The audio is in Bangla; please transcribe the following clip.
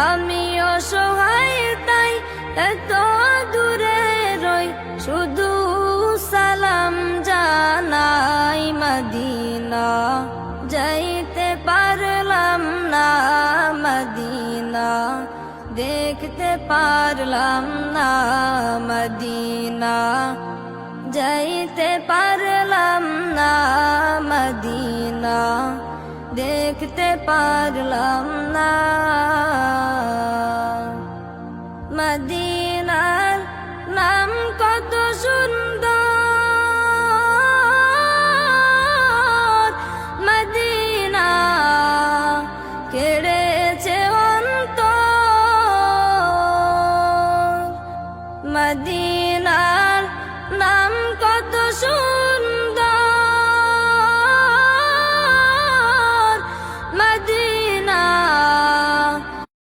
আমি অসহায় তাই এত দূরে রই, শুধু সালাম জানাই মদিনা, যাইতে পারলাম না মদিনা, দেখতে পারলাম না মদিনা, যাইতে পারলাম না মদিনা, দেখতে পারলাম না। মদিনার নাম কত সুন্দর, মদিনা কেড়েছে অন্তর, মদিনা